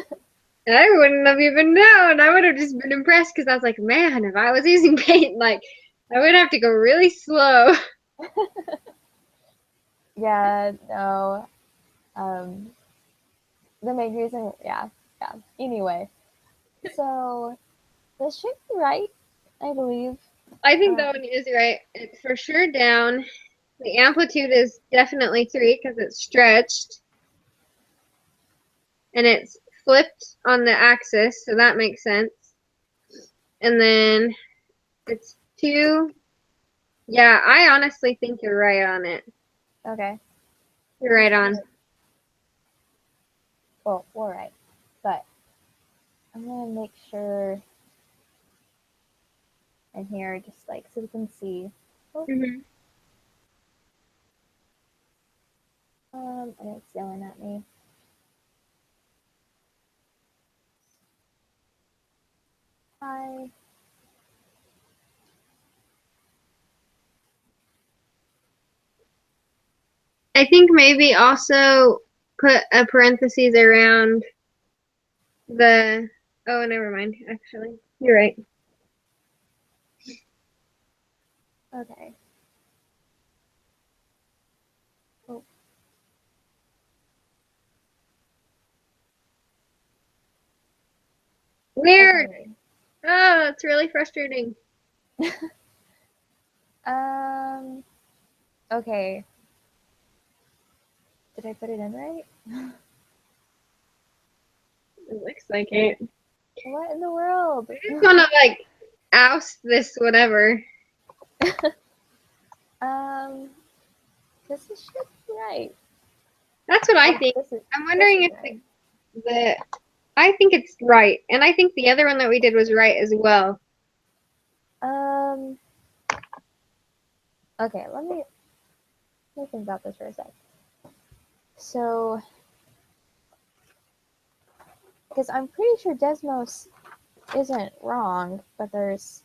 I wouldn't have even known. I would have just been impressed because I was like, man, if I was using paint, like, I would have to go really slow. Yeah, no. The main reason, yeah. Anyway, so this should be right, I believe. I think that one is right. It's for sure down. The amplitude is definitely 3 because it's stretched. And it's flipped on the axis, so that makes sense. And then it's 2. Yeah, I honestly think you're right on it. Okay. You're right on. Well, we're right. But I'm going to make sure in here, just like so we can see. Oh, Mm-hmm. and it's yelling at me. Hi. I think maybe also put a parentheses around the. Oh, never mind. Actually, you're right. Okay. Oh. Weird. Okay. Oh, that's really frustrating. um. Okay. Did I put it in right? It looks like it. What in the world? I just want to like oust this whatever. This should be right. That's what I Oh, think. this is. I'm This wondering is if right. the I think it's right, and I think the other one that we did was right as well. Um. Okay. Let me think about this for a sec. So, because I'm pretty sure Desmos isn't wrong, but there's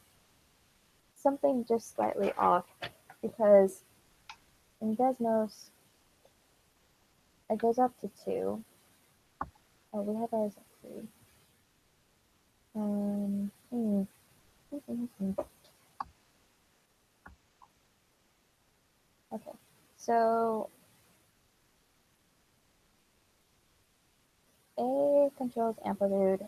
something just slightly off because in Desmos it goes up to 2. Oh, we have ours at 3. Um, hmm. Okay, so A controls amplitude.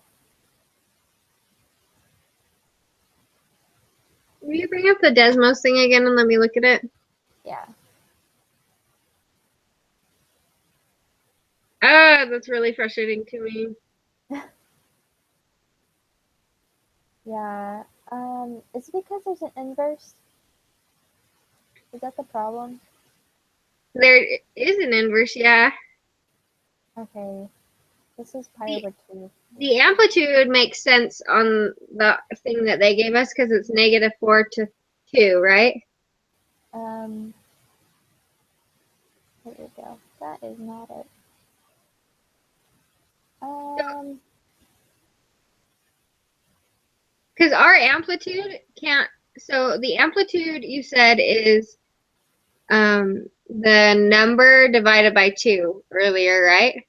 Will you bring up the Desmos thing again and let me look at it? Yeah. Ah, that's really frustrating to me. Yeah. Is it because there's an inverse? Is that the problem? There is an inverse, yeah. Okay. This is pi over 2. The amplitude makes sense on the thing that they gave us because it's -4 to 2, right? Um, there we go. That is not it. Um, Because our amplitude can't. So the amplitude you said is the number divided by 2 earlier, right?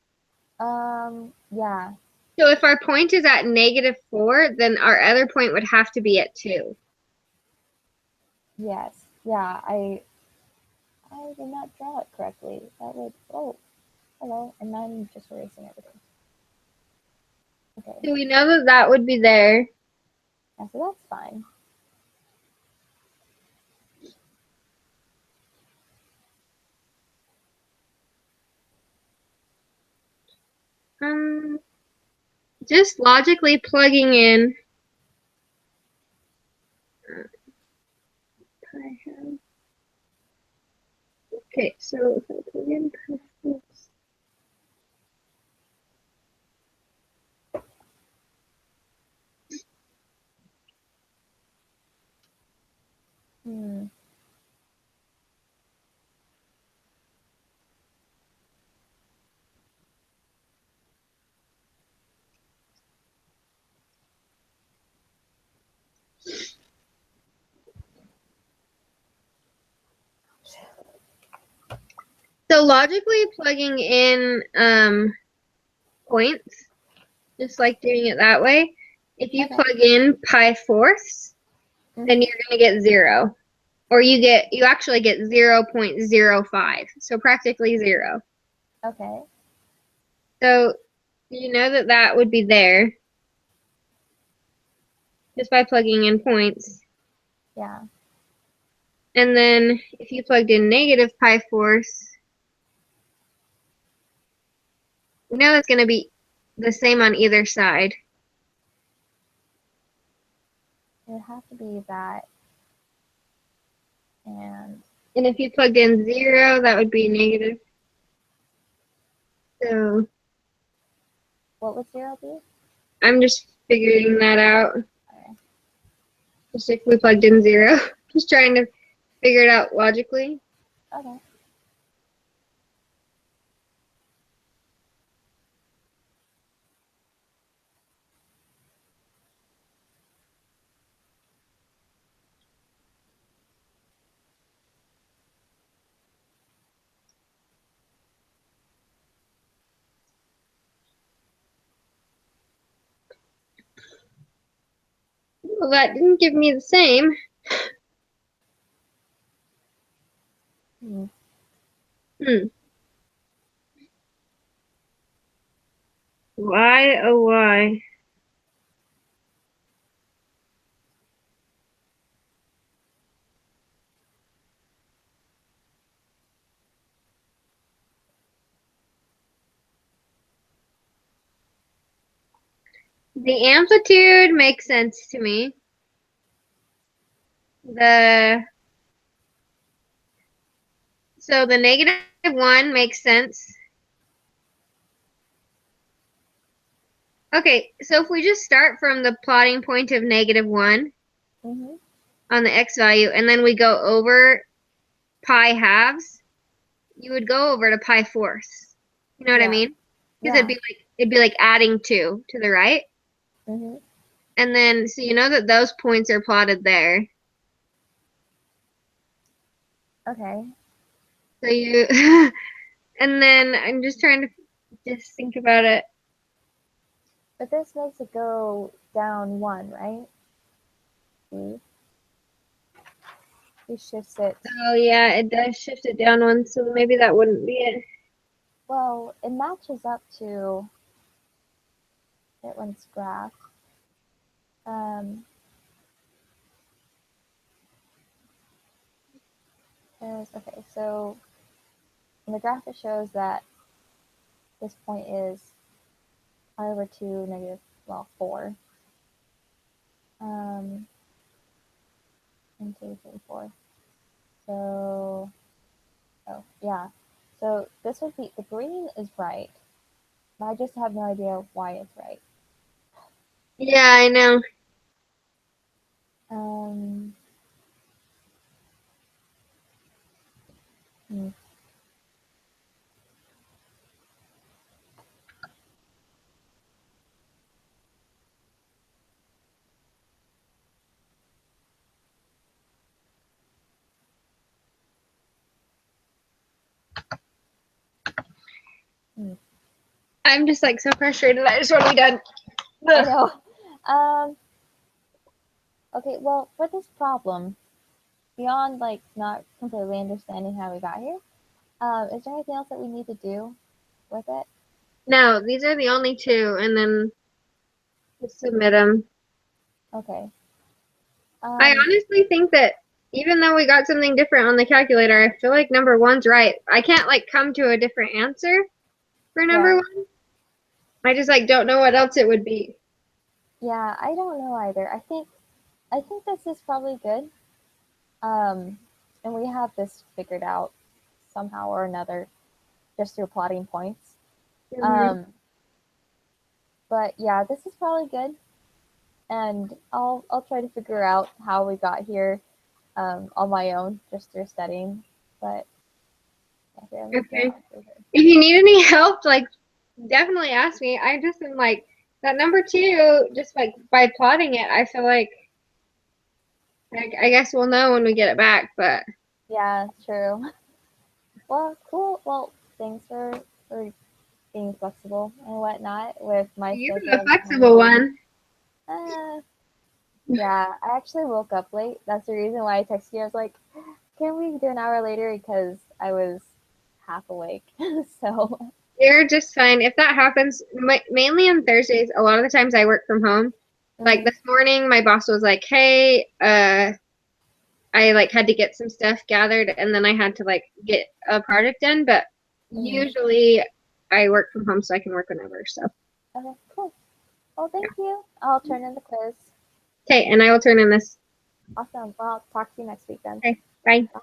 yeah. So if our point is at -4, then our other point would have to be at 2. Yes. Yeah, I did not draw it correctly. That would, oh, hello, and I'm just erasing everything. Okay, So we know that that would be there. yeah, so that's fine. Just logically plugging in Okay, so if I plug in pi-force. Hmm. So logically plugging in points, just like doing it that way, if you Okay. plug in pi-fourths, then you're going to get 0. Or you actually get 0.05, so practically 0. Okay. So you know that that would be there just by plugging in points. Yeah. And then if you plugged in negative pi-fourths, you know that's going to be the same on either side. It would have to be that. And if you plugged in 0, that would be negative. So what would 0 be? I'm just figuring that out. Okay. Just if we plugged in 0, just trying to figure it out logically. Okay. Well, that didn't give me the same. Hmm. Why, oh why? The amplitude makes sense to me. So the -1 makes sense. Okay, so if we just start from the plotting point of -1 Mm-hmm. on the x value, and then we go over pi halves, you would go over to pi-fourths. You know what I Yeah. mean? Because Yeah. it'd be like adding 2 to the right. Mm-hmm. And then so you know that those points are plotted there. Okay. So you and then I'm just trying to just think about it. But this makes it go down 1, right? See? He shifts it. Oh yeah, it does shift it down 1, so maybe that wouldn't be it. Well, it matches up to it when it's graphed. Um, okay, so in the graph it shows that this point is pi over 2 negative, well, 4. Um, 1, 2, 3, 4. So, oh, yeah. So this would be, the green is right, but I just have no idea why it's right. Yeah, I know. Um, hmm. Hmm. I'm just like so frustrated. I just want to be done. I Ugh. know. Um, okay, well, for this problem, beyond like not completely understanding how we got here, is there anything else that we need to do with it? No, these are the only 2, and then just submit them. Okay. I Um, honestly think that even though we got something different on the calculator, I feel like number 1's right. I can't like come to a different answer for number yeah, 1. I just like don't know what else it would be. yeah, I don't know either. I think this is probably good. And we have this figured out somehow or another, just through plotting points. Mhm. But yeah, this is probably good, and I'll try to figure out how we got here on my own, just through studying. But yeah, here, let me get Okay. on through here. If you need any help, like definitely ask me. I just am like that number two, just like by plotting it, I feel like I guess we'll know when we get it back, but Yeah, true. Well, cool. Well, thanks for being flexible and whatnot with my you're schedule the and time. flexible one. Uh, yeah, I actually woke up late. That's the reason why I texted you. I was like, can we do an hour later? Because I was half awake. So, You're just fine. If that happens, mainly on Thursdays, a lot of the times I work from home. Like mhm, this morning, my boss was like, "Hey, I like had to get some stuff gathered, and then I had to like get a project done." But mhm. usually, I work from home, so I can work whenever. So Okay, cool. Well, thank you. I'll turn in the quiz. okay, and I will turn in this. Awesome. Well, I'll talk to you next week then. Okay, bye. Bye.